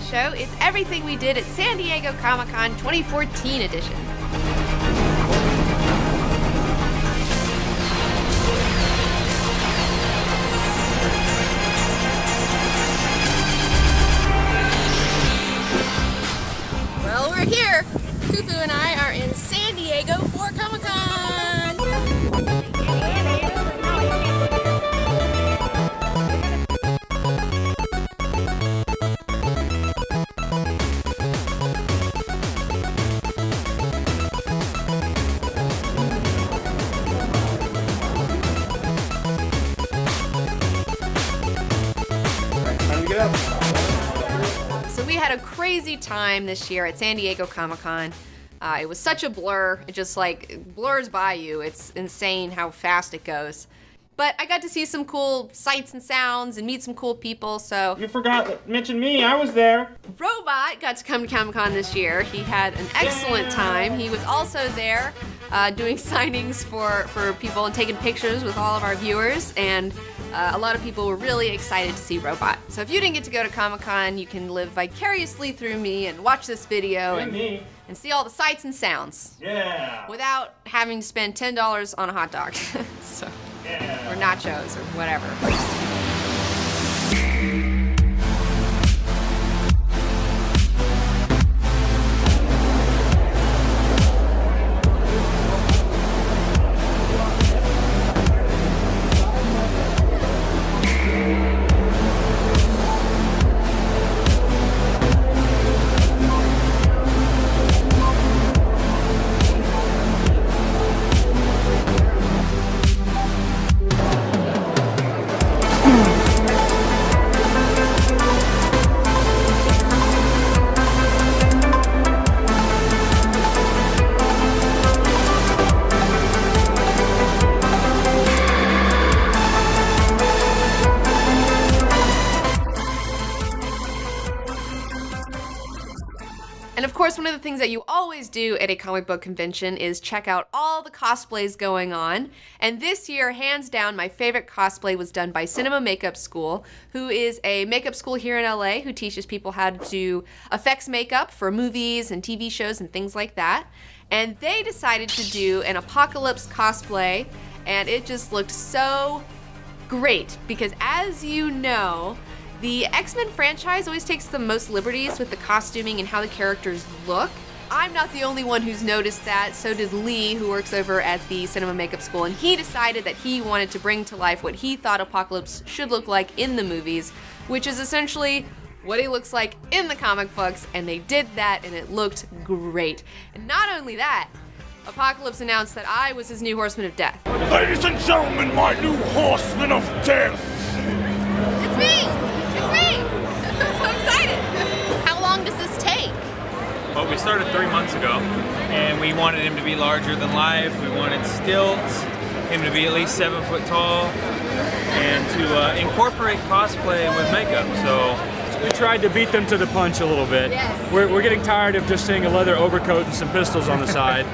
show. It's everything we did at San Diego Comic-Con 2014 edition. Well, we're here. Kufu and I are in San Diego for Comic-Con. So we had a crazy time this year at San Diego Comic-Con. It was such a blur. It just like blurs by you. It's insane how fast it goes. But I got to see some cool sights and sounds and meet some cool people, so... You forgot to mention me, I was there. Robot got to come to Comic-Con this year. He had an excellent time. He was also there doing signings for people and taking pictures with all of our viewers, and a lot of people were really excited to see Robot. So if you didn't get to go to Comic-Con, you can live vicariously through me and watch this video and see all the sights and sounds. Yeah. Without having to spend $10 on a hot dog. So, Yeah. or nachos or whatever. And of course, one of the things that you always do at a comic book convention is check out all the cosplays going on. And this year, hands down, my favorite cosplay was done by Cinema Makeup School, who is a makeup school here in LA who teaches people how to do effects makeup for movies and TV shows and things like that. And they decided to do an Apocalypse cosplay, and it just looked so great because, as you know, the X-Men franchise always takes the most liberties with the costuming and how the characters look. I'm not the only one who's noticed that. So did Lee, who works over at the Cinema Makeup School, and he decided that he wanted to bring to life what he thought Apocalypse should look like in the movies, which is essentially what he looks like in the comic books, and they did that, and it looked great. And not only that, Apocalypse announced that I was his new Horseman of Death. Ladies and gentlemen, my new Horseman of Death! It's me! It's me! I'm so excited! How long does this take? Well, we started 3 months ago, and we wanted him to be larger than life. We wanted stilts, him to be at least 7 foot tall, and to incorporate cosplay with makeup. So We tried to beat them to the punch a little bit. Yes. We're getting tired of just seeing a leather overcoat and some pistols on the side.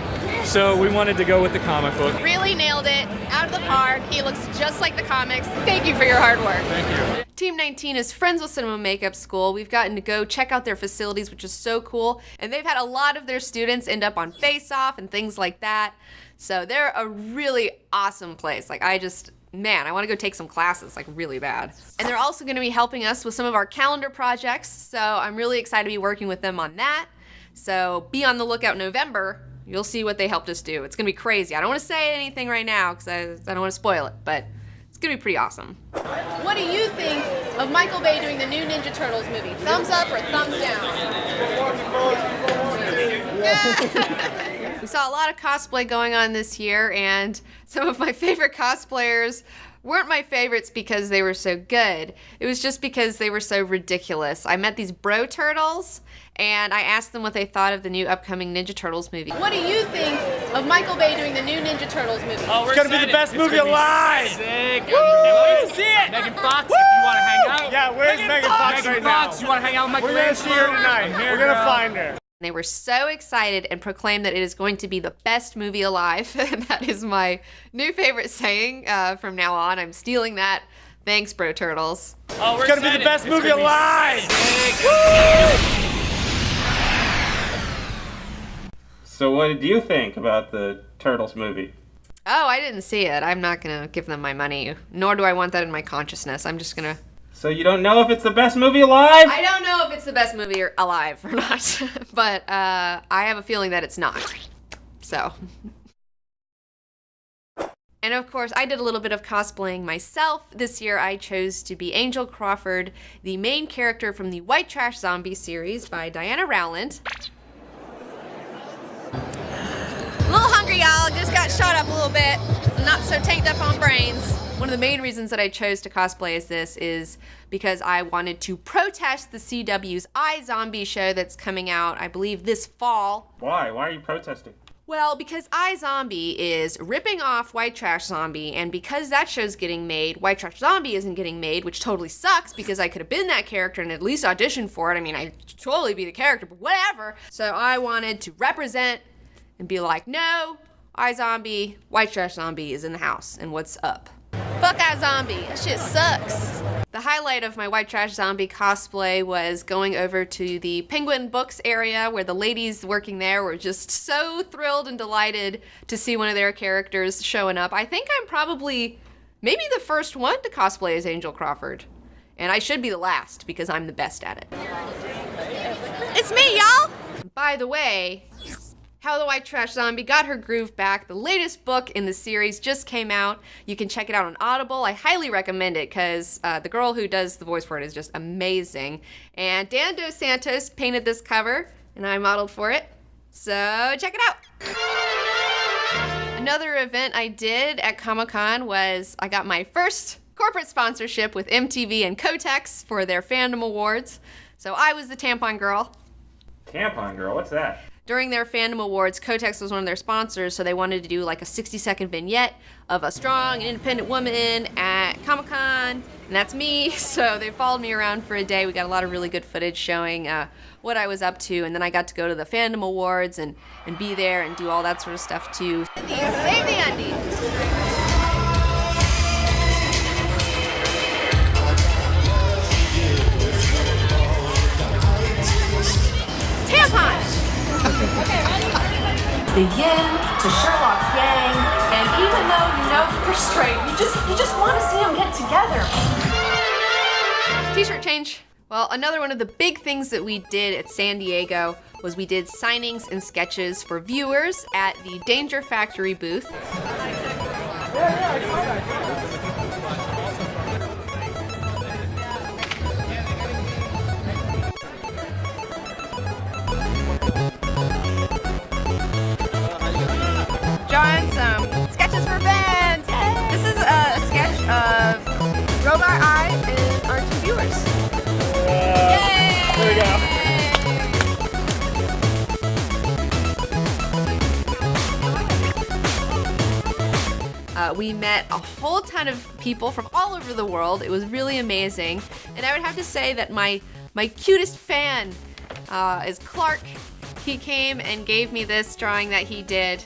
So we wanted to go with the comic book. Really nailed it. Out of the park. He looks just like the comics. Thank you for your hard work. Thank you. Team 19 is friends with Cinema Makeup School. We've gotten to go check out their facilities, which is so cool. And they've had a lot of their students end up on Face Off and things like that. So they're a really awesome place. Like, man, I want to go take some classes, like, really bad. And they're also going to be helping us with some of our calendar projects. So I'm really excited to be working with them on that. So be on the lookout in November. You'll see what they helped us do. It's going to be crazy. I don't want to say anything right now because I don't want to spoil it, but it's going to be pretty awesome. What do you think of Michael Bay doing the new Ninja Turtles movie? Thumbs up or thumbs down? We saw a lot of cosplay going on this year, and some of my favorite cosplayers weren't my favorites because they were so good. It was just because they were so ridiculous. I met these bro turtles, and I asked them what they thought of the new upcoming Ninja Turtles movie. What do you think of Michael Bay doing the new Ninja Turtles movie? Oh, It's gonna be the best movie alive! Sick! Can't wait to see it! Megan Fox, if you want to hang out. Yeah, where's Megan Fox right now? You want to hang out with Michael We're Bay? gonna see her tonight. I'm here, We're gonna girl. find her. They were so excited and proclaimed that it is going to be the best movie alive. That is my new favorite saying from now on. I'm stealing that. Thanks, Bro Turtles. Oh, we're It's gonna be the excited. best It's movie gonna be alive! sick. So what did you think about the Turtles movie? Oh, I didn't see it. I'm not gonna give them my money, nor do I want that in my consciousness. I'm just gonna... So you don't know if it's the best movie alive? I don't know if it's the best movie alive or not, but I have a feeling that it's not. So... And of course, I did a little bit of cosplaying myself. This year, I chose to be Angel Crawford, the main character from the White Trash Zombie series by Diana Rowland. A little hungry, y'all. Just got shot up a little bit. I'm not so tanked up on brains. One of the main reasons that I chose to cosplay as this is because I wanted to protest the CW's iZombie show that's coming out, I believe, this fall. Why? Why are you protesting? Well, because iZombie is ripping off White Trash Zombie, and because that show's getting made, White Trash Zombie isn't getting made, which totally sucks because I could have been that character and at least auditioned for it. I mean, I'd totally be the character, but whatever. So I wanted to represent and be like, no, iZombie, White Trash Zombie is in the house, and what's up? Fuck iZombie, that shit sucks. The highlight of my White Trash Zombie cosplay was going over to the Penguin Books area where the ladies working there were just so thrilled and delighted to see one of their characters showing up. I think I'm probably maybe the first one to cosplay as Angel Crawford. And I should be the last because I'm the best at it. It's me, y'all! By the way, How the White Trash Zombie Got Her Groove Back, the latest book in the series, just came out. You can check it out on Audible. I highly recommend it because the girl who does the voice for it is just amazing. And Dan Dos Santos painted this cover, and I modeled for it. So check it out. Another event I did at Comic-Con was I got my first corporate sponsorship with MTV and Kotex for their fandom awards. So I was the tampon girl. Tampon girl, what's that? During their fandom awards, Kotex was one of their sponsors, so they wanted to do like a 60-second vignette of a strong and independent woman at Comic-Con, and that's me. So they followed me around for a day. We got a lot of really good footage showing what I was up to, and then I got to go to the fandom awards and be there and do all that sort of stuff too. Save the undies. Tampons! The yin to Sherlock's yang, and even though you know they're straight, you just want to see them get together. T-shirt change. Well, another one of the big things that we did at San Diego was we did signings and sketches for viewers at the Danger Factory booth. Drawing some sketches for fans. Yay! This is a sketch of Robot Eye and our two viewers. Yay! There we go. We met a whole ton of people from all over the world. It was really amazing. And I would have to say that my cutest fan is Clark. He came and gave me this drawing that he did.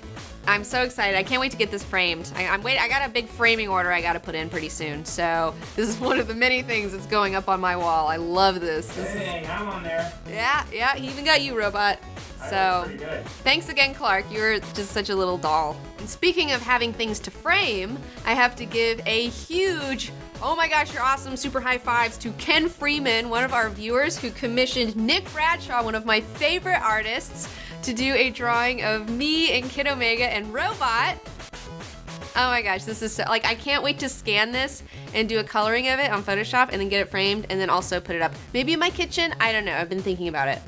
I'm so excited. I can't wait to get this framed. I got a big framing order I got to put in pretty soon. So this is one of the many things that's going up on my wall. I love this. Hey, I'm on there. Yeah, he even got you, Robot. So Pretty good. thanks again, Clark. You're just such a little doll. And speaking of having things to frame, I have to give a huge, oh my gosh, you're awesome, super high fives to Ken Freeman, one of our viewers who commissioned Nick Bradshaw, one of my favorite artists, to do a drawing of me and Kid Omega and Robot. Oh my gosh, this is so, like, I can't wait to scan this and do a coloring of it on Photoshop and then get it framed and then also put it up. Maybe in my kitchen, I don't know, I've been thinking about it.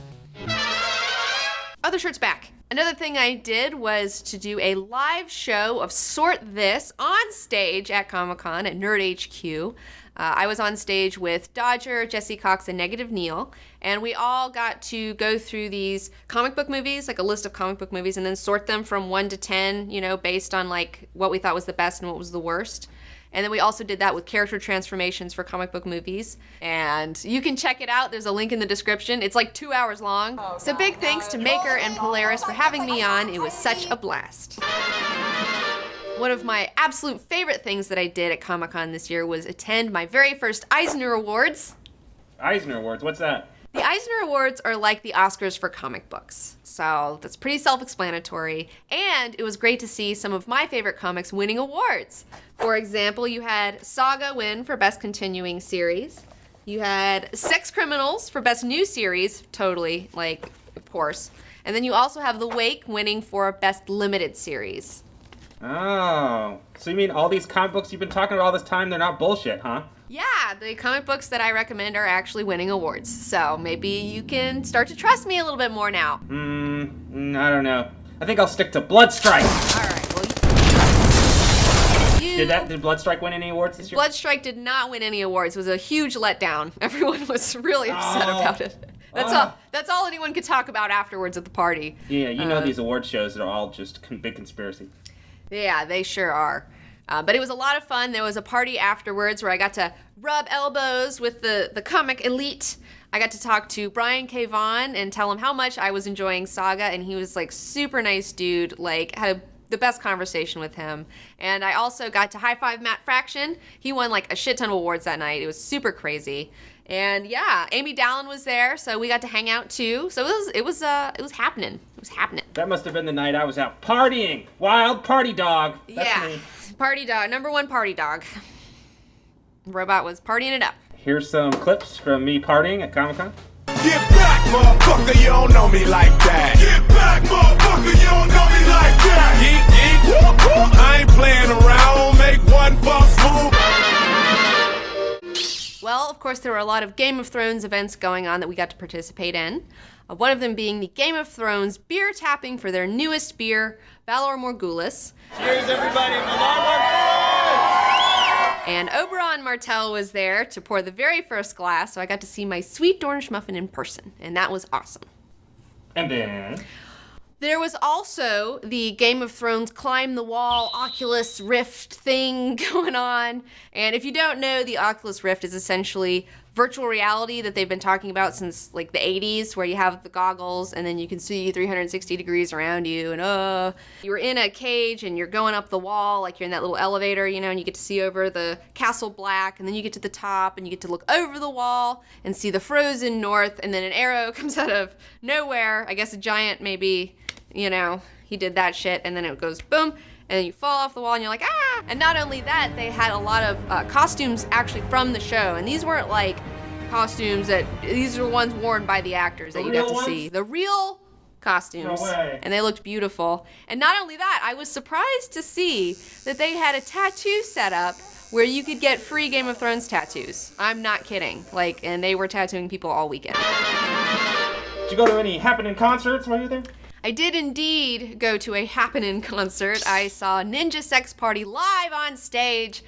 Other shirts back. Another thing I did was to do a live show of Sort This on stage at Comic-Con at Nerd HQ. I was on stage with Dodger, Jesse Cox, and Negative Neil, and we all got to go through these comic book movies, like a list of comic book movies, and then sort them from 1 to 10, you know, based on like what we thought was the best and what was the worst. And then we also did that with character transformations for comic book movies. And you can check it out. There's a link in the description. It's like 2 hours long. So big thanks to Maker and Polaris for having me on. It was such a blast. One of my absolute favorite things that I did at Comic-Con this year was attend my very first Eisner Awards. Eisner Awards, what's that? The Eisner Awards are like the Oscars for comic books, so that's pretty self-explanatory, and it was great to see some of my favorite comics winning awards. For example, you had Saga win for Best Continuing Series, you had Sex Criminals for Best New Series, totally, like, of course, and then you also have The Wake winning for Best Limited Series. Oh, so you mean all these comic books you've been talking about all this time, they're not bullshit, huh? Yeah, the comic books that I recommend are actually winning awards, so maybe you can start to trust me a little bit more now. I don't know. I think I'll stick to Bloodstrike. Alright, well, Did Bloodstrike win any awards this year? Bloodstrike did not win any awards. It was a huge letdown. Everyone was really upset about it. That's all anyone could talk about afterwards at the party. Yeah, you know these award shows are all just big conspiracy. Yeah, they sure are. But it was a lot of fun. There was a party afterwards where I got to rub elbows with the comic elite. I got to talk to Brian K. Vaughan and tell him how much I was enjoying Saga, and he was like super nice dude, like had the best conversation with him. And I also got to high five Matt Fraction. He won like a shit ton of awards that night. It was super crazy. And yeah, Amy Dallin was there, so we got to hang out too. So it was happening. It was happening. That must have been the night I was out partying. Wild party dog. That's me. Party dog, #1 party dog. Robot was partying it up. Here's some clips from me partying at Comic-Con. Get back, motherfucker, you don't know me like that. Get back, motherfucker, you don't know me like that. Geek, geek, I ain't playing around, make one false move. Well, of course, there were a lot of Game of Thrones events going on that we got to participate in. One of them being the Game of Thrones beer tapping for their newest beer, Valor Morghulis. Cheers, everybody! Valor Morghulis! And Oberon Martell was there to pour the very first glass, so I got to see my sweet Dornish muffin in person, and that was awesome. And then... There was also the Game of Thrones climb the wall Oculus Rift thing going on. And if you don't know, the Oculus Rift is essentially virtual reality that they've been talking about since like the 80s, where you have the goggles and then you can see 360 degrees around you, and you're in a cage and you're going up the wall, like you're in that little elevator, you know, and you get to see over the Castle Black, and then you get to the top and you get to look over the wall and see the frozen north, and then an arrow comes out of nowhere. I guess a giant maybe, you know, he did that shit, and then it goes boom, and then you fall off the wall and you're like, ah! And not only that, they had a lot of costumes actually from the show, and these weren't like costumes these are ones worn by the actors that you got to see. The real costumes. No way. And they looked beautiful. And not only that, I was surprised to see that they had a tattoo set up where you could get free Game of Thrones tattoos. I'm not kidding. Like, and they were tattooing people all weekend. Did you go to any happening concerts while you were there? I did indeed go to a happening concert. I saw Ninja Sex Party live on stage.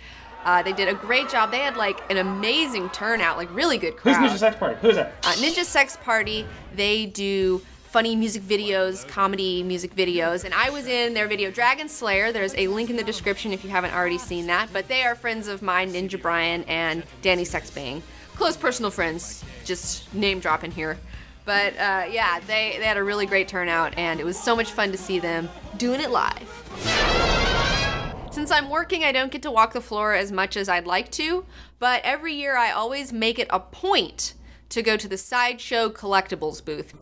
They did a great job. They had like an amazing turnout, like really good crowd. Who's Ninja Sex Party? Who's that? Ninja Sex Party, they do funny music videos, comedy music videos, and I was in their video Dragon Slayer. There's a link in the description if you haven't already seen that, but they are friends of mine, Ninja Brian and Danny Sexbang. Close personal friends, just name dropping here. But yeah, they had a really great turnout, and it was so much fun to see them doing it live. Since I'm working, I don't get to walk the floor as much as I'd like to, but every year I always make it a point to go to the Sideshow Collectibles booth.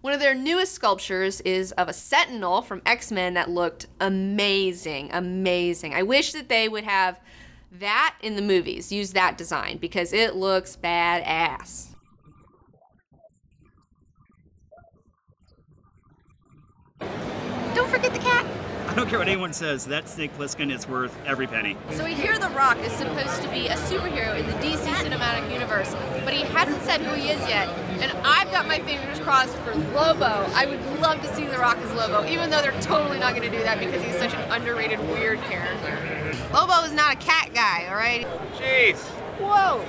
One of their newest sculptures is of a Sentinel from X-Men that looked amazing, amazing. I wish that they would have that in the movies, use that design, because it looks badass. Don't forget the cat. I don't care what anyone says, that Snake Plissken is worth every penny. So we hear The Rock is supposed to be a superhero in the DC Cinematic Universe, but he hasn't said who he is yet. And I've got my fingers crossed for Lobo. I would love to see The Rock as Lobo, even though they're totally not going to do that because he's such an underrated, weird character. Lobo is not a cat guy, all right? Jeez. Whoa.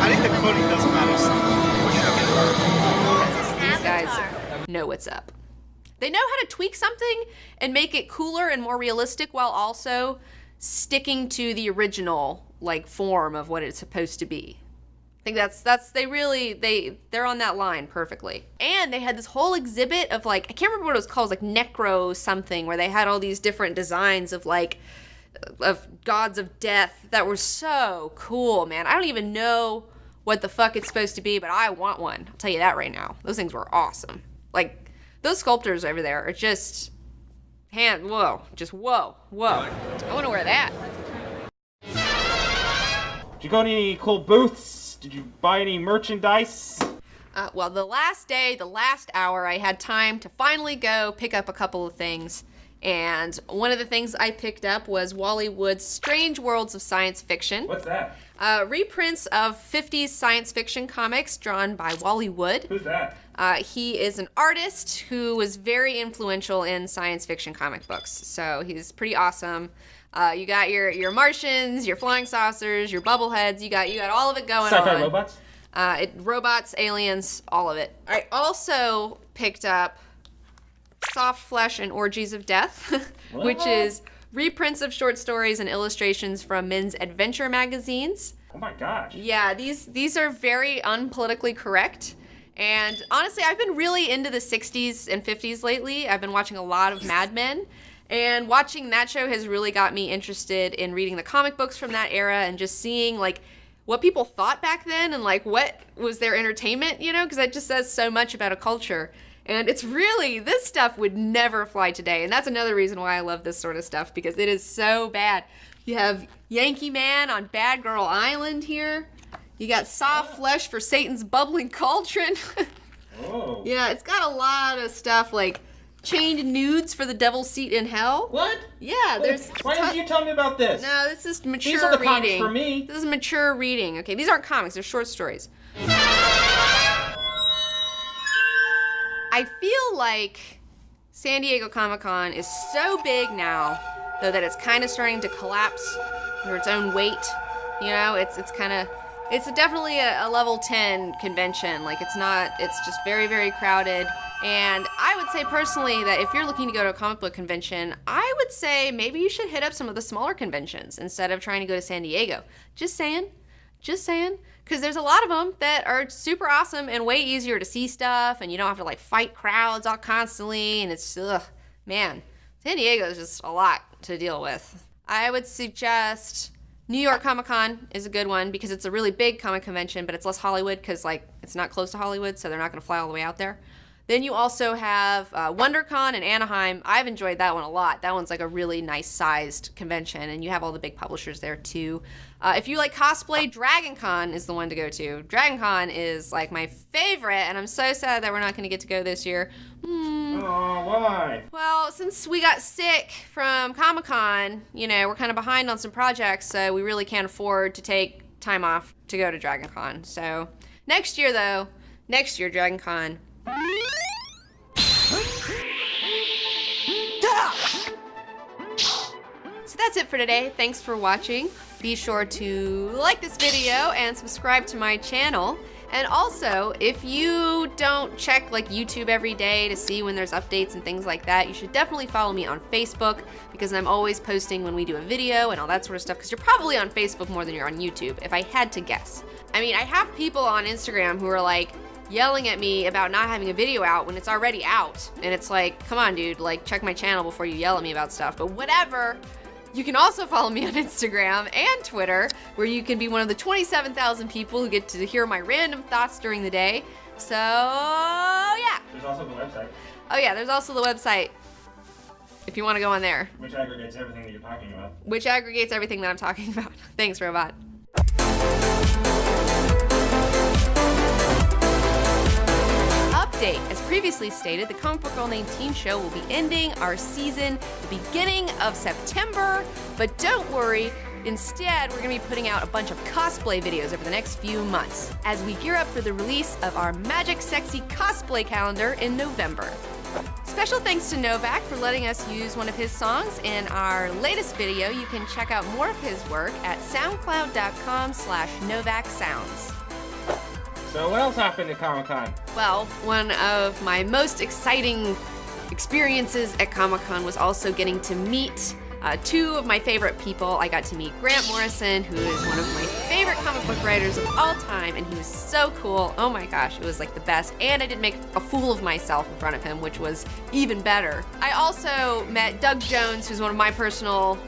I think the coding doesn't matter. These guys know what's up. They know how to tweak something and make it cooler and more realistic while also sticking to the original like form of what it's supposed to be. I think they're on that line perfectly. And they had this whole exhibit of like, I can't remember what it was called, it was like necro something, where they had all these different designs of like of gods of death that were so cool, man. I don't even know what the fuck it's supposed to be, but I want one. I'll tell you that right now. Those things were awesome. Like, those sculptors over there are just whoa. I want to wear that. Did you go to any cool booths? Did you buy any merchandise? Well, the last day, the last hour, I had time to finally go pick up a couple of things. And one of the things I picked up was Wally Wood's Strange Worlds of Science Fiction. What's that? Reprints of 50s science fiction comics drawn by Wally Wood. Who's that? He is an artist who was very influential in science fiction comic books. So he's pretty awesome. You got your Martians, your flying saucers, your bubbleheads. You got all of it going on. Sci-fi robots? Robots, aliens, all of it. I also picked up Soft Flesh and Orgies of Death, which is reprints of short stories and illustrations from men's adventure magazines. Oh my gosh. Yeah, these are very unpolitically correct. And honestly, I've been really into the 60s and 50s lately. I've been watching a lot of Mad Men. And watching that show has really got me interested in reading the comic books from that era and just seeing like what people thought back then and like what was their entertainment, you know, because that just says so much about a culture. And it's really, this stuff would never fly today. And that's another reason why I love this sort of stuff, because it is so bad. You have Yankee Man on Bad Girl Island here. You got Soft Flesh for Satan's Bubbling Cauldron. Oh. Yeah, it's got a lot of stuff like Chained Nudes for the Devil's Seat in Hell. What? Yeah, there's... Why didn't you tell me about this? No, this is mature These are the comics reading. for me. This is mature reading. Okay, these aren't comics, they're short stories. I feel like San Diego Comic-Con is so big now, though, that it's kind of starting to collapse under its own weight. You know, it's definitely a level 10 convention. Like, it's just very, very crowded. And I would say personally that if you're looking to go to a comic book convention, I would say maybe you should hit up some of the smaller conventions instead of trying to go to San Diego. Just saying. Because there's a lot of them that are super awesome and way easier to see stuff, and you don't have to like fight crowds all constantly, and it's, man, San Diego is just a lot to deal with. I would suggest New York Comic-Con is a good one because it's a really big comic convention, but it's less Hollywood because like it's not close to Hollywood, so they're not going to fly all the way out there. Then you also have WonderCon in Anaheim. I've enjoyed that one a lot. That one's like a really nice sized convention, and you have all the big publishers there too. If you like cosplay, DragonCon is the one to go to. DragonCon is like my favorite, and I'm so sad that we're not going to get to go this year. Oh, why? Well, since we got sick from Comic-Con, you know, we're kind of behind on some projects, so we really can't afford to take time off to go to DragonCon. So next year, DragonCon. So that's it for today. Thanks for watching. Be sure to like this video and subscribe to my channel. And also, if you don't check like YouTube every day to see when there's updates and things like that, you should definitely follow me on Facebook, because I'm always posting when we do a video and all that sort of stuff, because you're probably on Facebook more than you're on YouTube, if I had to guess. I mean, I have people on Instagram who are like yelling at me about not having a video out when it's already out. And it's like, come on, dude, like check my channel before you yell at me about stuff. But whatever. You can also follow me on Instagram and Twitter, where you can be one of the 27,000 people who get to hear my random thoughts during the day. So, yeah. There's also the website. Oh, yeah, there's also the website, if you want to go on there. Which aggregates everything that you're talking about. Which aggregates everything that I'm talking about. Thanks, Robot. Update. As previously stated, the Comic Book Girl Named Teen Show will be ending our season the beginning of September, but don't worry. Instead, we're going to be putting out a bunch of cosplay videos over the next few months as we gear up for the release of our Magic Sexy cosplay calendar in November. Special thanks to Novak for letting us use one of his songs in our latest video. You can check out more of his work at soundcloud.com/NovakSounds. So what else happened at Comic-Con? Well, one of my most exciting experiences at Comic-Con was also getting to meet two of my favorite people. I got to meet Grant Morrison, who is one of my favorite comic book writers of all time, and he was so cool. Oh my gosh, it was like the best. And I didn't make a fool of myself in front of him, which was even better. I also met Doug Jones, who's one of my personal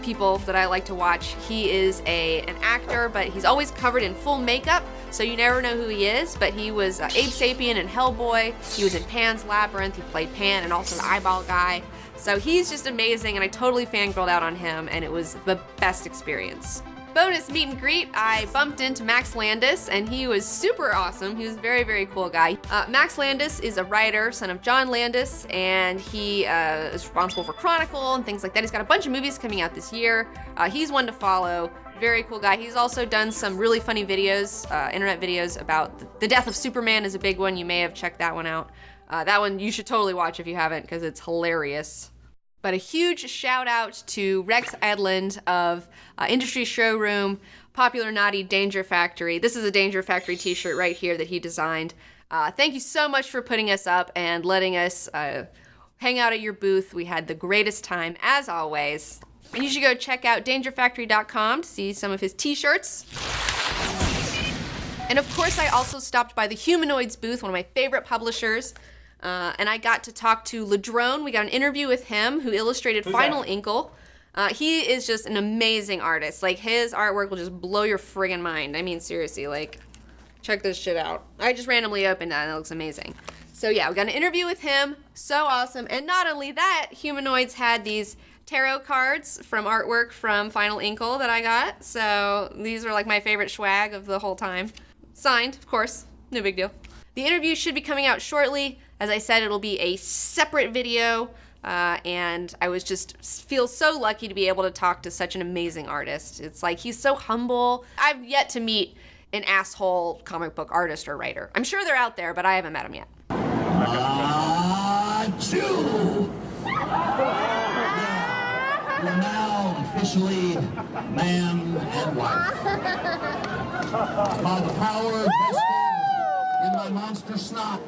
people that I like to watch. He is an actor, but he's always covered in full makeup, so you never know who he is. But he was Abe Sapien in Hellboy. He was in Pan's Labyrinth. He played Pan and also the eyeball guy. So he's just amazing, and I totally fangirled out on him, and it was the best experience. Bonus meet and greet, I bumped into Max Landis, and he was super awesome. He was a very, very cool guy. Max Landis is a writer, son of John Landis, and he is responsible for Chronicle and things like that. He's got a bunch of movies coming out this year. He's one to follow. Very cool guy. He's also done some really funny videos, internet videos about the death of Superman is a big one. You may have checked that one out. That one you should totally watch if you haven't, because it's hilarious. But a huge shout out to Rex Edlund of Industry Showroom, Popular Naughty Danger Factory. This is a Danger Factory t-shirt right here that he designed. Thank you so much for putting us up and letting us hang out at your booth. We had the greatest time, as always. And you should go check out dangerfactory.com to see some of his t-shirts. And of course, I also stopped by the Humanoids booth, one of my favorite publishers. And I got to talk to Ladrone. We got an interview with him, who illustrated Final Inkle. He is just an amazing artist. Like, his artwork will just blow your friggin' mind. I mean, seriously, like, check this shit out. I just randomly opened that, and it looks amazing. So yeah, we got an interview with him. So awesome. And not only that, Humanoids had these tarot cards from artwork from Final Inkle that I got. So these are like my favorite swag of the whole time. Signed, of course. No big deal. The interview should be coming out shortly. As I said, it'll be a separate video, and I was just feel so lucky to be able to talk to such an amazing artist. It's like, he's so humble. I've yet to meet an asshole comic book artist or writer. I'm sure they're out there, but I haven't met them yet. We're now officially man and wife. By the power vested in my monster snot,